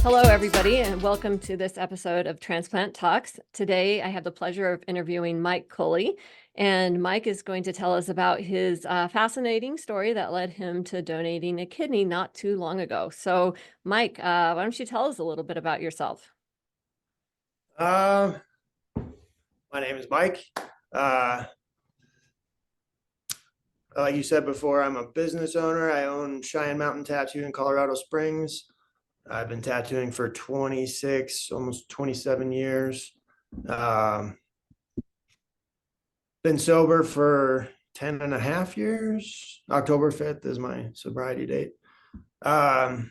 Hello, everybody, and welcome to this episode of Transplant Talks. Today, I have the pleasure of interviewing Mike Coley, and Mike is going to tell us about his fascinating story that led him to donating a kidney not too long ago. So, Mike, why don't you tell us a little bit about yourself? My name is Mike. Like you said before, I'm a business owner. I own Cheyenne Mountain Tattoo in Colorado Springs. I've been tattooing for 26, almost 27 years. Been sober for 10 and a half years. October 5th is my sobriety date. Then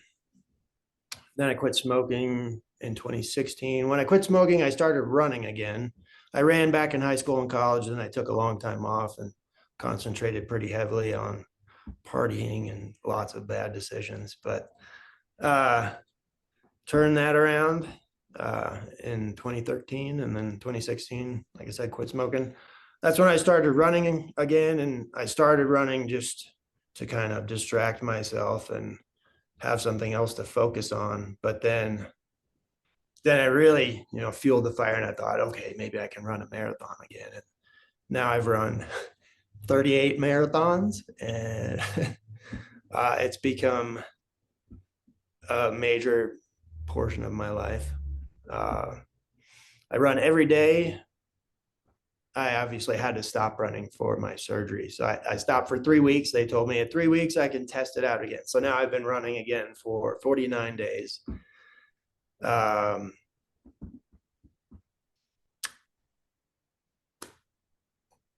I quit smoking in 2016. When I quit smoking, I started running again. I ran back in high school and college, and I took a long time off and concentrated pretty heavily on partying and lots of bad decisions. But turned that around in 2013, and then 2016, like I said, quit smoking. That's when I started running again, and I started running just to kind of distract myself and have something else to focus on. But then I really, fueled the fire, and I thought, okay, maybe I can run a marathon again. And now I've run 38 marathons, and it's become a major portion of my life. I run every day. I obviously had to stop running for my surgery. So I stopped for 3 weeks. They told me at 3 weeks I can test it out again. So now I've been running again for 49 days.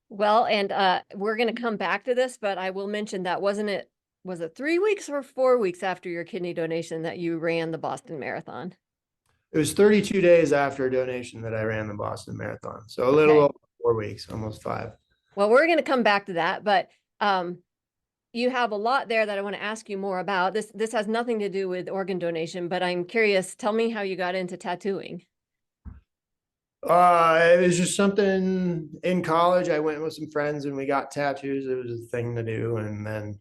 Well, and we're going to come back to this, but I will mention that was it 3 weeks or 4 weeks after your kidney donation that you ran the Boston Marathon? It was 32 days after donation that I ran the Boston Marathon. So a little over 4 weeks, almost 5. Well, we're going to come back to that, but you have a lot there that I want to ask you more about. This has nothing to do with organ donation, but I'm curious. Tell me how you got into tattooing. It was just something in college. I went with some friends and we got tattoos. It was a thing to do. And then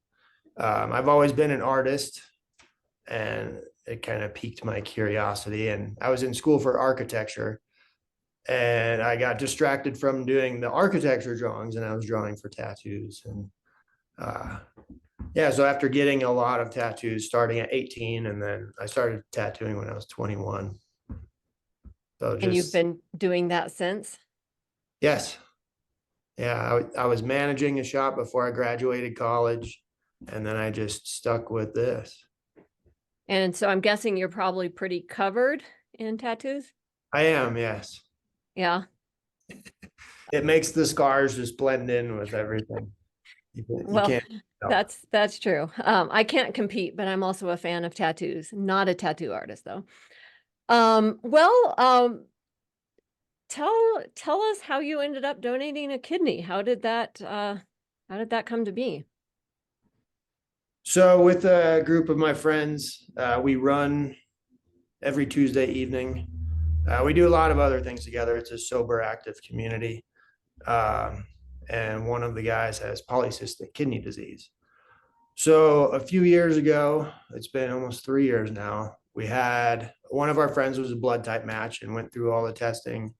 I've always been an artist, and it kind of piqued my curiosity. And I was in school for architecture, and I got distracted from doing the architecture drawings, and I was drawing for tattoos. And yeah, so after getting a lot of tattoos starting at 18, and then I started tattooing when I was 21. So And you've been doing that since? Yes. Yeah, I was managing a shop before I graduated college, and then I just stuck with this. And so I'm guessing you're probably pretty covered in tattoos? I am, yes. Yeah. It makes the scars just blend in with everything. You Well, can't. that's true. I can't compete, but I'm also a fan of tattoos. Not a tattoo artist, though. Well, tell us how you ended up donating a kidney. How did that come to be? So with a group of my friends, we run every Tuesday evening. We do a lot of other things together. It's a sober, active community. And one of the guys has polycystic kidney disease. So a few years ago, it's been almost 3 years now, we had one of our friends was a blood type match and went through all the testing,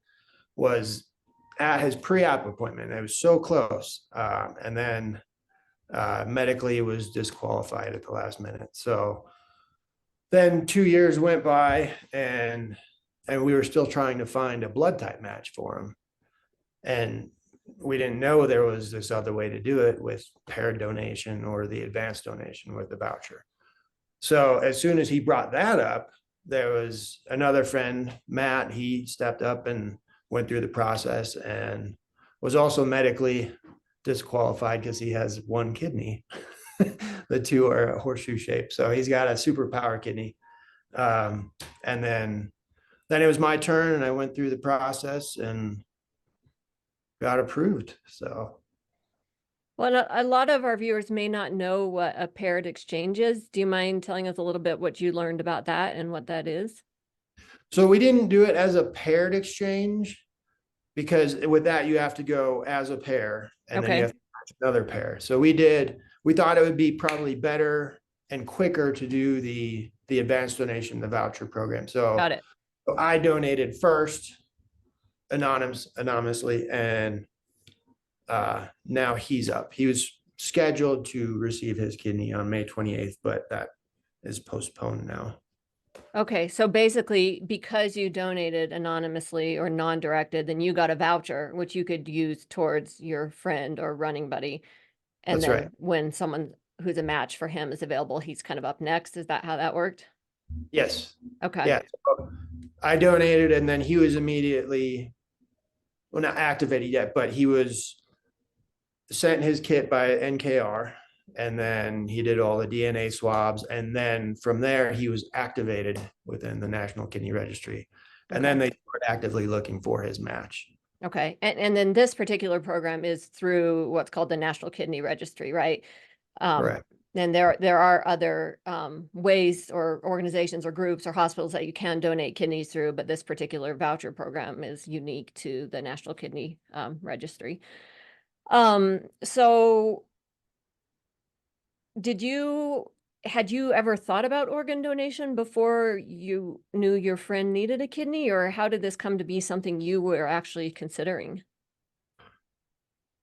was at his pre-op appointment. It was so close. And then medically was disqualified at the last minute. So then 2 years went by, and we were still trying to find a blood type match for him. And we didn't know there was this other way to do it with paired donation or the advanced donation with the voucher. So as soon as he brought that up, there was another friend, Matt, he stepped up and went through the process and was also medically disqualified because he has one kidney. The two are horseshoe shaped. So he's got a superpower kidney. And then it was my turn, and I went through the process and got approved. So, well, a lot of our viewers may not know what a paired exchange is. Do you mind telling us a little bit what you learned about that and what that is? So we didn't do it as a paired exchange, because with that you have to go as a pair, and then you have to match another pair. So we thought it would be probably better and quicker to do the the advanced donation, the voucher program. Got So it. I donated first anonymously, and now he's up. He was scheduled to receive his kidney on May 28th, but that is postponed now. Okay, so basically, because you donated anonymously or non-directed, then you got a voucher, which you could use towards your friend or running buddy. And That's right. then when someone who's a match for him is available, he's kind of up next. Is that how that worked? Yes. Okay. Yeah. So I donated, and then he was immediately, well, not activated yet, but he was sent his kit by NKR, and then he did all the DNA swabs, and then from there he was activated within the National Kidney Registry, and then Okay. they started actively looking for his match. Okay. And then this particular program is through what's called the National Kidney Registry, right? Correct. And there are other ways or organizations or groups or hospitals that you can donate kidneys through, but this particular voucher program is unique to the National Kidney Registry. So had you ever thought about organ donation before you knew your friend needed a kidney, or how did this come to be something you were actually considering?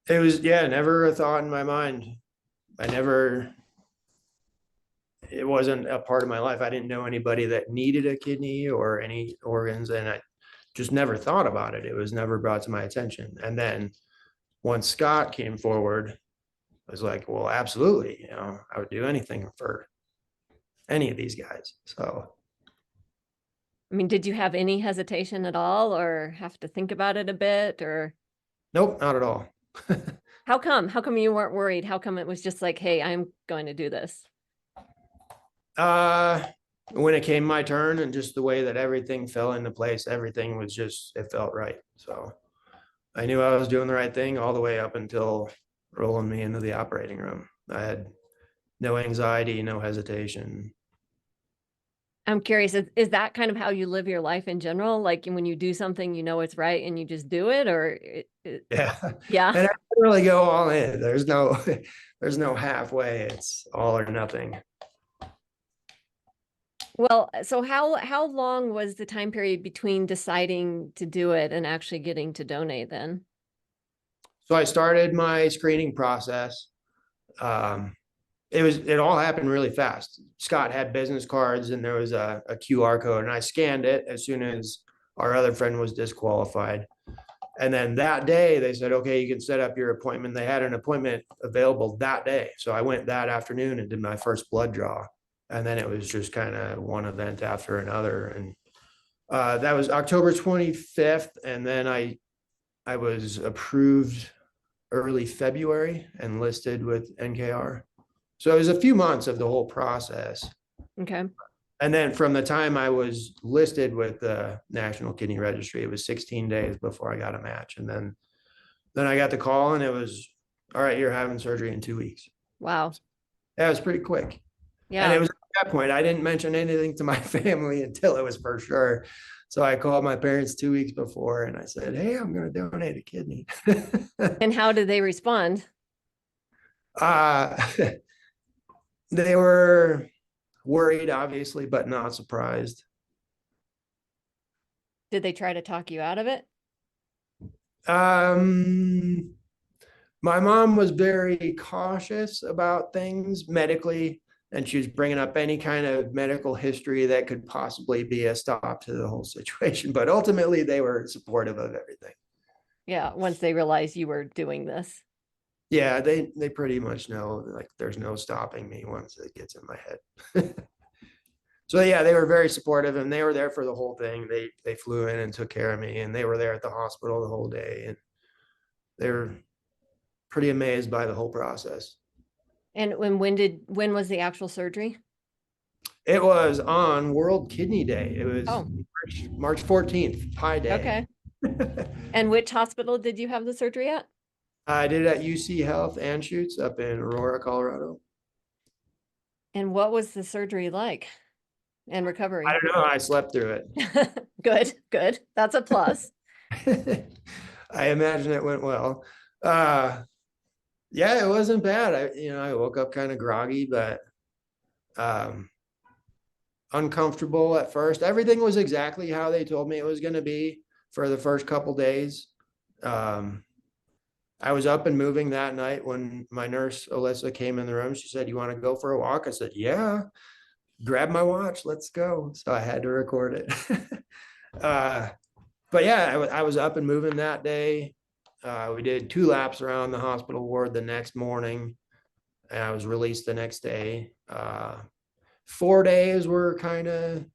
It was, yeah, never a thought in my mind. I never, it wasn't a part of my life. I didn't know anybody that needed a kidney or any organs, and I just never thought about it. It was never brought to my attention. And then once Scott came forward, I was like, well, absolutely, I would do anything for any of these guys. So I mean, did you have any hesitation at all or have to think about it a bit, or nope, not at all. how come? How come you weren't worried? How come it was just like, hey, I'm going to do this? uh when it came my turn, and just the way that everything fell into place, everything was just, it felt right. So I knew I was doing the right thing all the way up until rolling me into the operating room. I had no anxiety, no hesitation. I'm curious, is that kind of how you live your life in general? Like when you do something, you know it's right and you just do it, or Yeah. yeah. And I really go all in. There's no there's no halfway. It's all or nothing. Well, so how long was the time period between deciding to do it and actually getting to donate then? So I started my screening process. Um, it all happened really fast. Scott had business cards, and there was a QR code, and I scanned it as soon as our other friend was disqualified. And then that day they said, okay, you can set up your appointment. They had an appointment available that day. So I went that afternoon and did my first blood draw. And then it was just kind of one event after another. And that was October 25th. And then I was approved early February and listed with NKR. So it was a few months of the whole process. Okay. And then from the time I was listed with the National Kidney Registry, it was 16 days before I got a match. And then I got the call, and it was, all right, you're having surgery in 2 weeks. Wow. That was pretty quick. And it Yeah. was at that point, I didn't mention anything to my family until it was for sure. So I called my parents 2 weeks before, and I said, hey, I'm going to donate a kidney. And how did they respond? uh, they were worried, obviously, but not surprised. Did they try to talk you out of it? Um, my mom was very cautious about things medically, and she was bringing up any kind of medical history that could possibly be a stop to the whole situation. But ultimately, they were supportive of everything. Yeah, once they realized you were doing this. Yeah, they pretty much know, like, there's no stopping me once it gets in my head. So yeah, they were very supportive, and they were there for the whole thing. They flew in and took care of me, and they were there at the hospital the whole day, and they were pretty amazed by the whole process. And when was the actual surgery? It was on World Kidney Day. It was Oh, March 14th, Pi Day. okay. And which hospital did you have the surgery at? I did it at UC Health Anschutz up in Aurora, Colorado. And what was the surgery like and I recovery? don't know. I slept through Good, good. That's a plus. it. I imagine it went well. Yeah, it wasn't bad. I woke up kind of groggy, but um, uncomfortable at first. Everything was exactly how they told me it was going to be for the first couple days. Um, I was up and moving that night when my nurse, Alyssa, came in the room. She said, "You want to go for a walk?" I said, "Yeah." Grab my watch, let's go. So I had to record it. uh, but yeah, I was up and moving that day. We did 2 laps around the hospital ward the next morning, and I was released the next day. 4 days were kind of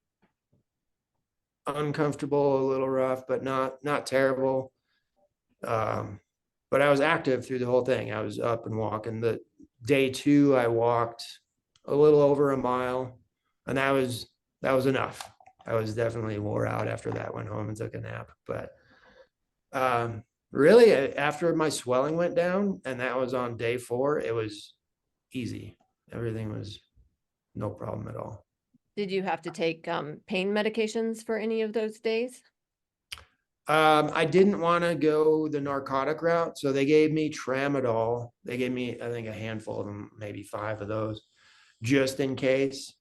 uncomfortable, a little rough, but not terrible. Um, but I was active through the whole thing. I was up and walking. The day 2, I walked a little over a mile, and that was enough. I was definitely wore out after that. Went home and took a nap. But really, after my swelling went down, and that was on day 4, it was easy. Everything was no problem at all. Did you have to take pain medications for any of those days? I didn't want to go the narcotic route, so they gave me tramadol. They gave me, I think, a handful of them, maybe 5 of those, just in case.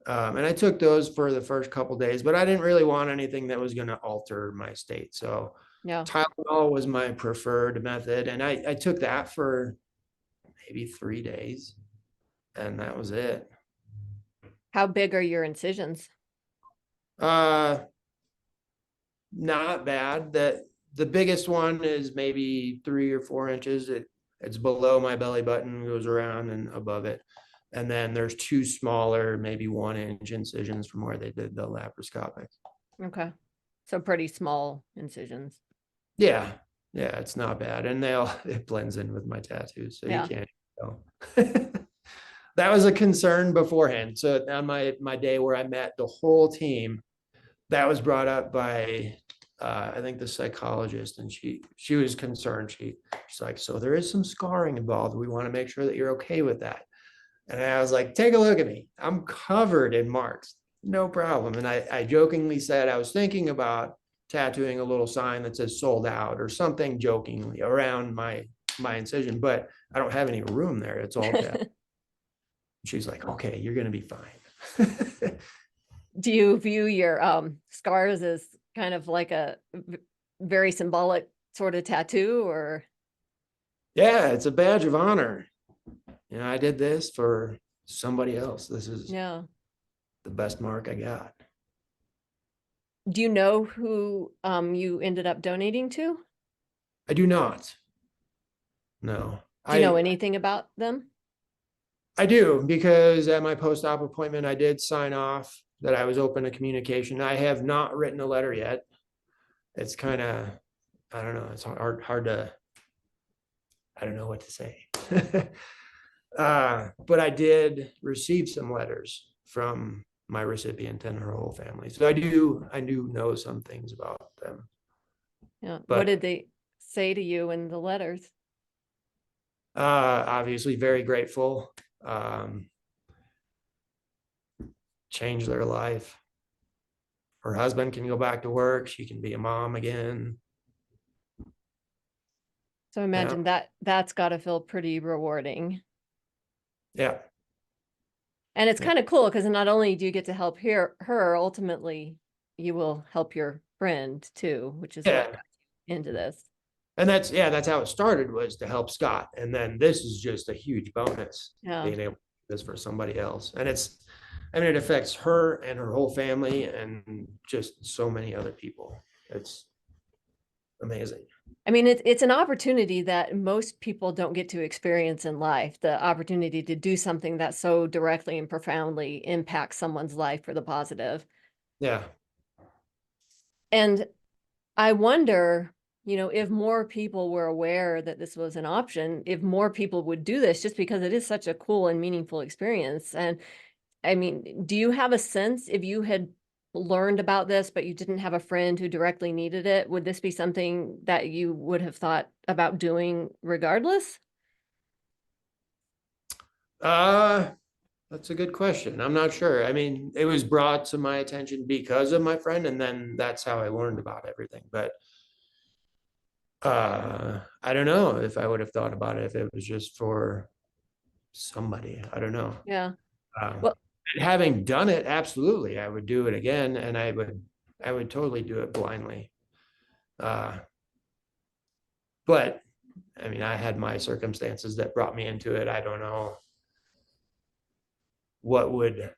And I took those for the first couple days, but I didn't really want anything that was going to alter my state. So No. Tylenol was my preferred method, and I took that for maybe 3 days, and that was it. How big are your incisions? Uh, Not bad. That the biggest one is maybe 3 or 4 inches. It's below my belly button, goes around and above it. And then there's 2 smaller, maybe 1 inch incisions from where they did the laparoscopic. Okay. So pretty small incisions. Yeah. Yeah, it's not bad. And it blends in with my tattoos. So you Yeah. can't tell. That was a concern beforehand. So on my day where I met the whole team, that was brought up by I think the psychologist, and she was concerned. She's like, "So there is some scarring involved. We want to make sure that you're okay with that." And I was like, "Take a look at me. I'm covered in marks. No problem." And I jokingly said I was thinking about tattooing a little sign that says "sold out" or something jokingly around my incision, but I don't have any room there. It's all tattooed. She's like, "Okay, you're gonna be fine." Do you view your scars as kind of like a very symbolic sort of tattoo, or? Yeah, it's a badge of honor. I did this for somebody else. This is Yeah. the best mark I got. Do you know who you ended up donating to? I do not. No. Do you know I anything about them? I do, because at my post-op appointment I did sign off that I was open to communication. I have not written a letter yet. It's kind of, I don't know, it's hard to, I don't know what to say. But I did receive some letters from my recipient and her whole family. So I do know some things about them. Yeah. What But did they say to you in the letters? obviously very grateful. Changed their life. Her husband can go back to work. She can be a mom again. So Yeah. imagine that's got to feel pretty rewarding. Yeah. And it's Yeah. kind of cool because not only do you get to help her, ultimately you will help your friend too, which is what Yeah. got you into this. And that's how it started, was to help Scott. And then this is just a huge bonus, Yeah. being able to do this for somebody else. And it affects her and her whole family and just so many other people. It's amazing. I mean, it's an opportunity that most people don't get to experience in life, the opportunity to do something that so directly and profoundly impacts someone's life for the positive. Yeah. And I wonder, if more people were aware that this was an option, if more people would do this, just because it is such a cool and meaningful experience. And I mean, do you have a sense, if you had learned about this, but you didn't have a friend who directly needed it, would this be something that you would have thought about doing regardless? Uh, that's a good question. I'm not sure. I mean, it was brought to my attention because of my friend, and then that's how I learned about everything. But I don't know if I would have thought about it if it was just for somebody. I don't know. Yeah. Um, Well, Having done it, absolutely, I would do it again, and I would totally do it blindly. Uh, but I mean, I had my circumstances that brought me into it. I don't know what would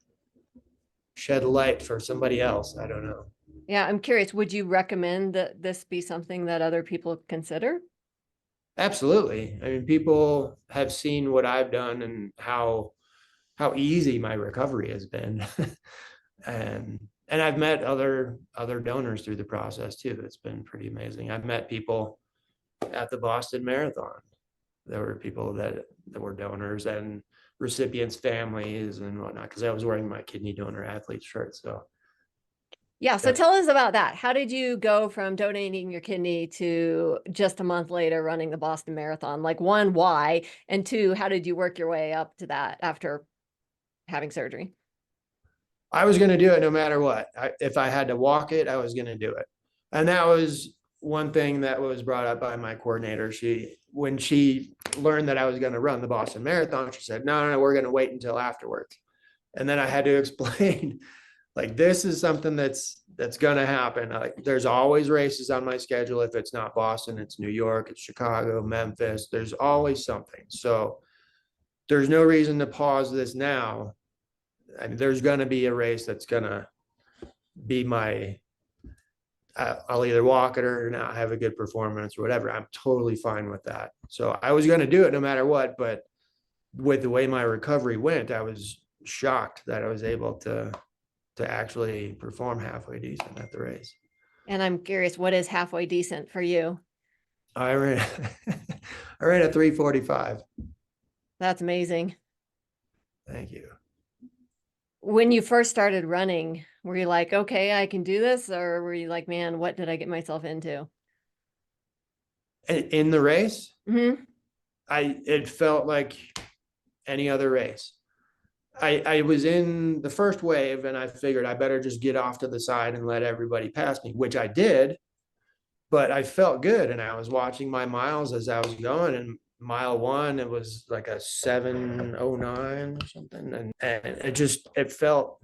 shed light for somebody else. I don't know. Yeah, I'm curious, would you recommend that this be something that other people consider? Absolutely. I mean, people have seen what I've done and how easy my recovery has been. And I've met other donors through the process too. It's been pretty amazing. I've met people at the Boston Marathon. There were people that were donors and recipients' families and whatnot, because I was wearing my kidney donor athlete shirt. So Yeah, so tell us about that. How did you go from donating your kidney to just a month later running the Boston Marathon? Like, one, why? And two, how did you work your way up to that after having surgery? I was going to do it no matter what. If I had to walk it, I was going to do it. And that was one thing that was brought up by my coordinator. When she learned that I was going to run the Boston Marathon, she said, no, we're going to wait until afterwards. And then I had to explain, like, this is something that's going to happen. Like, there's always races on my schedule. If it's not Boston, it's New York, it's Chicago, Memphis. There's always something. So there's no reason to pause this now. I mean, there's going to be a race that's going to be I'll either walk it or not have a good performance or whatever. I'm totally fine with that. So I was going to do it no matter what. But with the way my recovery went, I was shocked that I was able to actually perform halfway decent at the race. And I'm curious, what is halfway decent for you? I ran I ran a 3:45. That's amazing. Thank you. When you first started running, were you like, okay, I can do this? Or were you like, man, what did I get myself into? In the race, Hmm. it felt like any other race. I was in the first wave and I figured I better just get off to the side and let everybody pass me, which I did, but I felt good. And I was watching my miles as I was going, and mile one, it was like a 7:09 or something. And it felt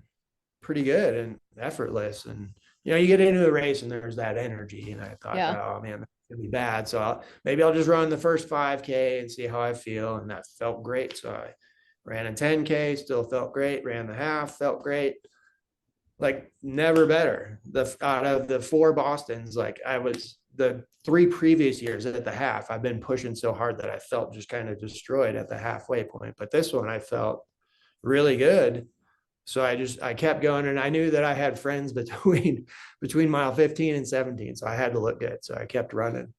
pretty good and effortless. And, you get into the race and there's that energy. And I thought, Yeah. oh man, that's gonna be bad. So maybe I'll just run the first 5K and see how I feel. And that felt great. So I ran a 10K, still felt great. Ran the half, felt great. Like, never better. Out of the four Bostons, like, I was the 3 previous years at the half, I've been pushing so hard that I felt just kind of destroyed at the halfway point. But this one, I felt really good. So I kept going, and I knew that I had friends between mile 15 and 17. So I had to look good. So I kept running.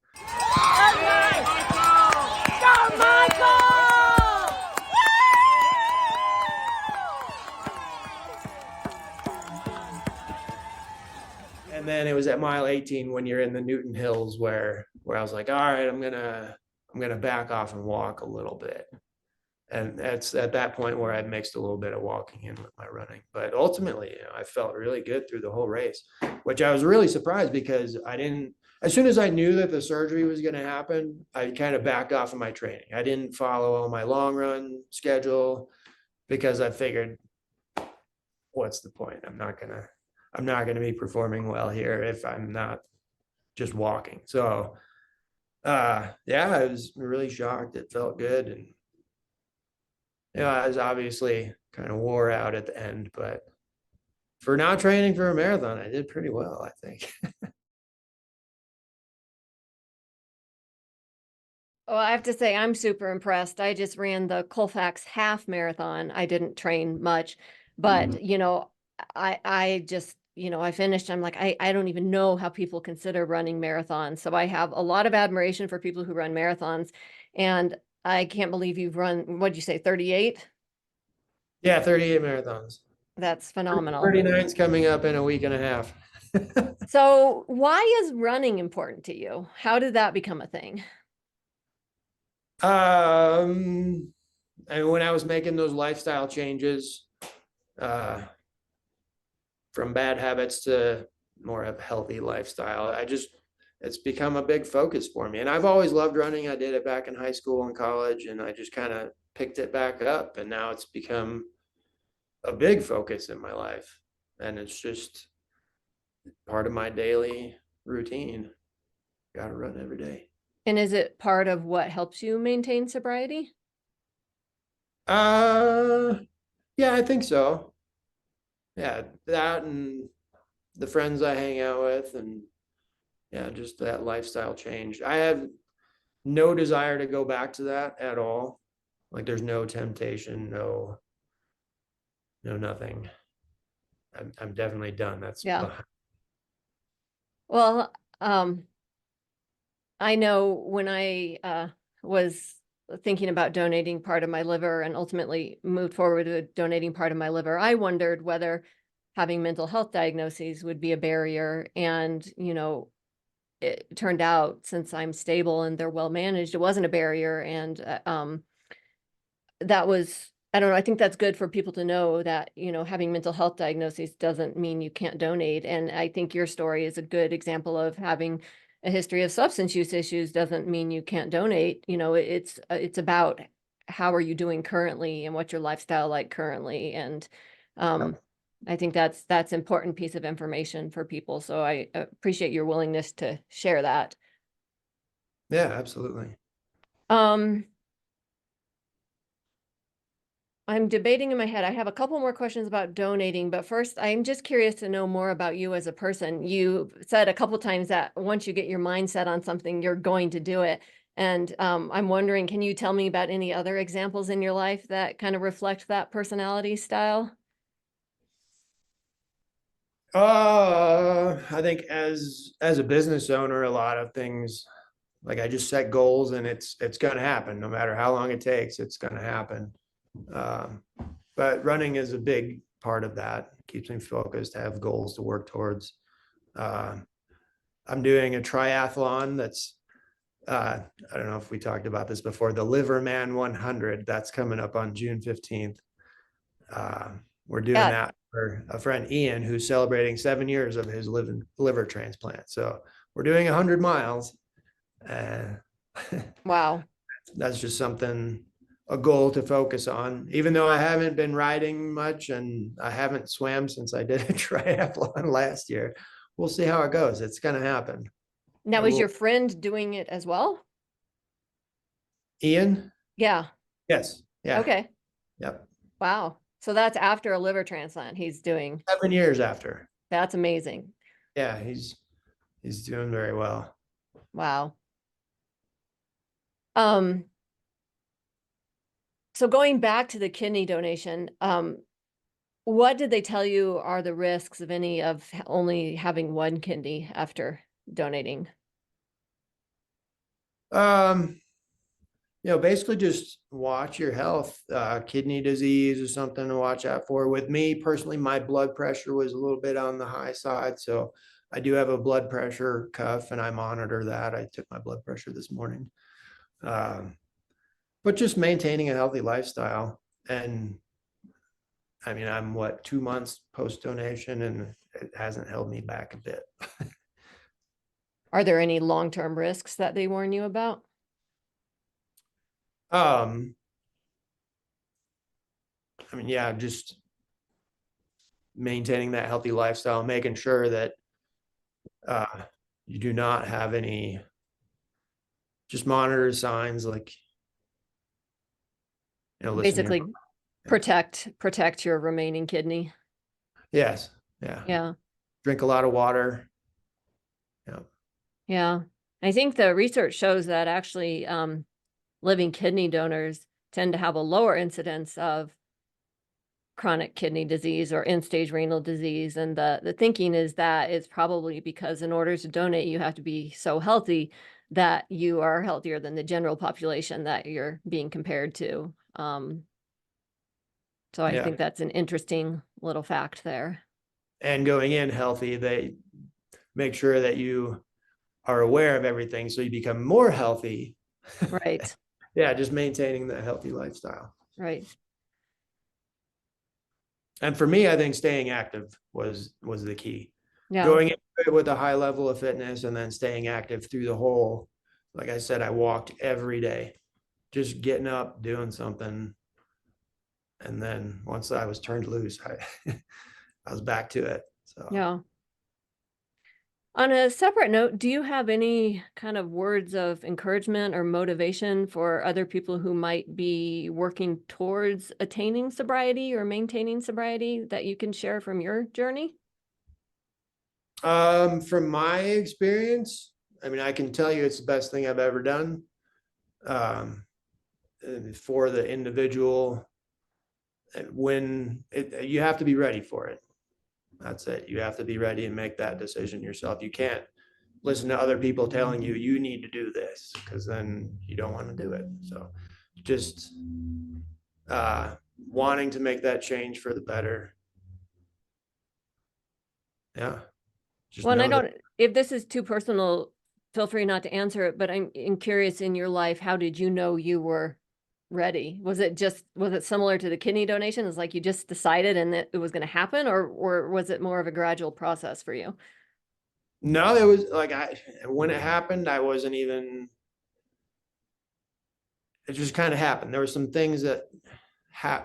And then it was at mile 18 when you're in the Newton Hills where I was like, all right, I'm gonna back off and walk a little bit. And that's at that point where I mixed a little bit of walking in with my running. But ultimately, I felt really good through the whole race, which I was really surprised because as soon as I knew that the surgery was going to happen, I kind of backed off of my training. I didn't follow my long run schedule because I figured, what's the point? I'm not gonna be performing well here if I'm not just walking. So yeah, I was really shocked. It felt good. And I was obviously kind of wore out at the end, but for not training for a marathon, I did pretty well, I think. Oh, I have to say, I'm super impressed. I just ran the Colfax half marathon. I didn't train much, but I just, I finished. I'm like, I don't even know how people consider running marathons. So I have a lot of admiration for people who run marathons. And I can't believe you've run, what'd you say, 38? Yeah, 38 marathons. That's phenomenal. 39's coming up in a week and a half. So why is running important to you? How did that become a thing? And when I was making those lifestyle changes, uh, from bad habits to more of a healthy lifestyle, it's become a big focus for me. And I've always loved running. I did it back in high school and college, and I just kind of picked it back up. And now it's become a big focus in my life, and it's just part of my daily routine. Got to run every day. And is it part of what helps you maintain sobriety? Uh, yeah, I think so. Yeah, that and the friends I hang out with, and yeah, just that lifestyle change. I have no desire to go back to that at all. Like there's no temptation, no nothing. I'm definitely done. That's Yeah. behind. Well, I know when I was thinking about donating part of my liver and ultimately moved forward with donating part of my liver, I wondered whether having mental health diagnoses would be a barrier. And, it turned out since I'm stable and they're well managed, it wasn't a barrier. And that was, I don't know, I think that's good for people to know that, having mental health diagnoses doesn't mean you can't donate. And I think your story is a good example of having a history of substance use issues doesn't mean you can't donate. It's about how are you doing currently and what's your lifestyle like currently. And um, I think that's important piece of information for people. So I appreciate your willingness to share that. Yeah, absolutely. Um, I'm debating in my head. I have a couple more questions about donating, but first, I'm just curious to know more about you as a person. You said a couple times that once you get your mindset on something, you're going to do it. And I'm wondering, can you tell me about any other examples in your life that kind of reflect that personality style? I think as a business owner, a lot of things like I just set goals and it's gonna happen no matter how long it takes, it's gonna happen. Um, but running is a big part of that. Keeps me focused, have goals to work towards. Uh, I'm doing a triathlon that's I don't know if we talked about this before, the Liverman 100 that's coming up on June 15th. Uh, we're doing Yeah. that for a friend Ian who's celebrating 7 years of his liver transplant. So we're doing 100 miles. Uh, Wow. that's just something, a goal to focus on, even though I haven't been riding much and I haven't swam since I did a triathlon last year. We'll see how it goes. It's going to happen. I Now, is will. your friend doing it as well? Ian? Yeah. Yes. Yeah. Okay. Yep. Wow. So that's after a liver transplant he's doing. 7 years after. That's amazing. Yeah. He's doing very well. Wow. Um, so going back to the kidney donation, what did they tell you are the risks of any of only having one kidney after donating? Um, basically just watch your health. Kidney disease is something to watch out for. With me personally, my blood pressure was a little bit on the high side. So I do have a blood pressure cuff and I monitor that. I took my blood pressure this morning. Um, but just maintaining a healthy lifestyle. And I mean, I'm 2 months post donation and it hasn't held me back a bit. Are there any long-term risks that they warn you about? Um, I mean, yeah, just maintaining that healthy lifestyle, making sure that uh, you do not have any, just monitor signs like, listen to your, Basically, protect your remaining kidney. yes, yeah, Yeah. drink a lot of water. Yeah. Yeah. I think the research shows that actually living kidney donors tend to have a lower incidence of chronic kidney disease or end-stage renal disease. And the thinking is that it's probably because in order to donate, you have to be so healthy that you are healthier than the general population that you're being compared to. So I Yeah. think that's an interesting little fact there. And going in healthy, they make sure that you are aware of everything so you become more healthy. Right. Yeah, just maintaining the healthy lifestyle. Right. And for me, I think staying active was the key. Yeah. Going into it with a high level of fitness and then staying active through the whole. Like I said, I walked every day, just getting up, doing something. And then once I was turned loose, I was back to it. So Yeah. On a separate note, do you have any kind of words of encouragement or motivation for other people who might be working towards attaining sobriety or maintaining sobriety that you can share from your journey? from my experience, I mean, I can tell you it's the best thing I've ever done. For the individual, when you have to be ready for it. That's it. You have to be ready and make that decision yourself. You can't listen to other people telling you you need to do this, because then you don't want to do it. So just wanting to make that change for the better. Yeah. Just Well, and I know that. don't, if this is too personal, feel free not to answer it, but I'm curious, in your life, how did you know you were ready? Was it similar to the kidney donation? It's like you just decided and that it was going to happen, or was it more of a gradual process for you? No, it was like when it happened, I wasn't even, it just kind of happened. There were some things that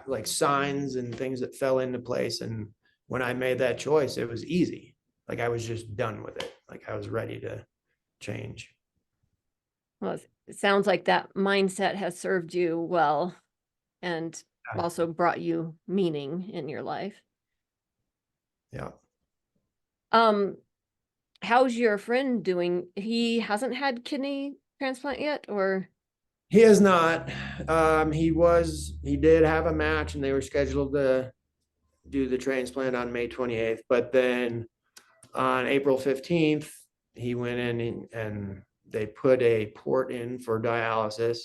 like signs and things that fell into place. And when I made that choice, it was easy. Like I was just done with it. Like I was ready to change. Well, it sounds like that mindset has served you well and also brought you meaning in your life. Yeah. Um, how's your friend doing? He hasn't had kidney transplant yet, or? He has not. He did have a match and they were scheduled to do the transplant on May 28th. But then on April 15th, he went in and they put a port in for dialysis.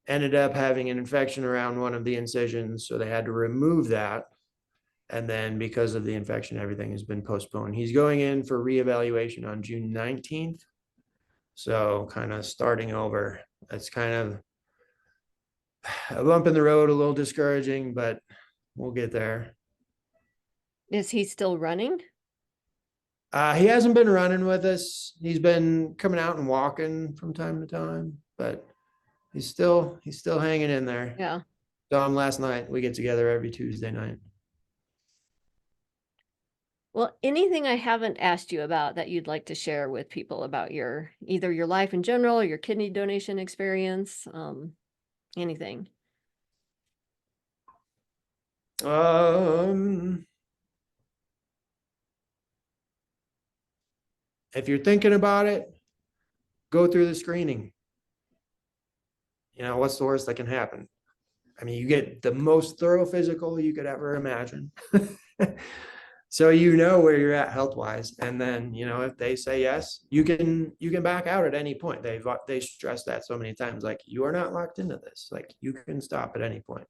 Ended up having an infection around one of the incisions. So they had to remove that. And then because of the infection, everything has been postponed. He's going in for reevaluation on June 19th. So kind of starting over. That's kind of a bump in the road, a little discouraging, but we'll get there. Is he still running? He hasn't been running with us. He's been coming out and walking from time to time, but he's still hanging in there. Yeah. Saw him last night. We get together every Tuesday night. Well, anything I haven't asked you about that you'd like to share with people about either your life in general or your kidney donation experience, anything? Um, if you're thinking about it, go through the screening. What's the worst that can happen? I mean, you get the most thorough physical you could ever imagine. So where you're at health wise. And then, if they say yes, you can back out at any point. They stress that so many times, like you are not locked into this. Like you can stop at any point.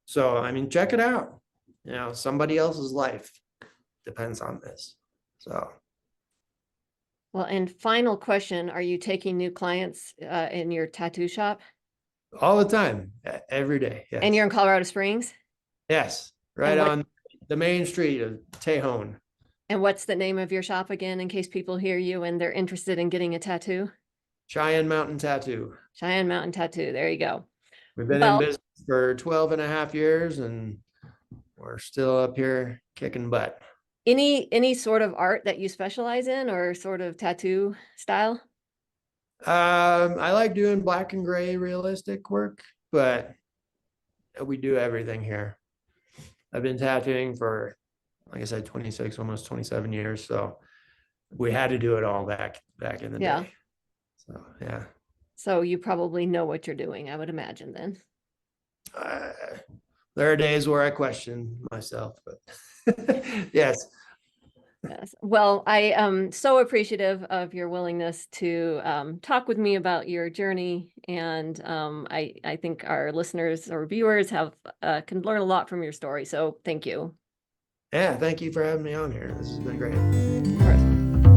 So I mean, check it out. Somebody else's life depends on this. So Well, and final question, are you taking new clients in your tattoo shop? all the time, every day. And Yes. you're in Colorado Springs? Yes. And Right on the main street of Tejon. what's the name of your shop again, in case people hear you and they're interested in getting a tattoo? Cheyenne Mountain Tattoo. Cheyenne Mountain Tattoo. There you go. We've been in Well, business for 12 and a half years and we're still up here kicking butt. any sort of art that you specialize in, or sort of tattoo style? I like doing black and gray realistic work, but we do everything here. I've been tattooing for, like I said, 26, almost 27 years. So we had to do it all back in the Yeah. day. So yeah. So you probably know what you're doing, I would imagine then. Uh, there are days where I question myself, but yes. Yes. Well, I am so appreciative of your willingness to talk with me about your journey, and I think our listeners or viewers can learn a lot from your story. So thank you. Yeah. Thank you for having me on here. This has been great. Of course.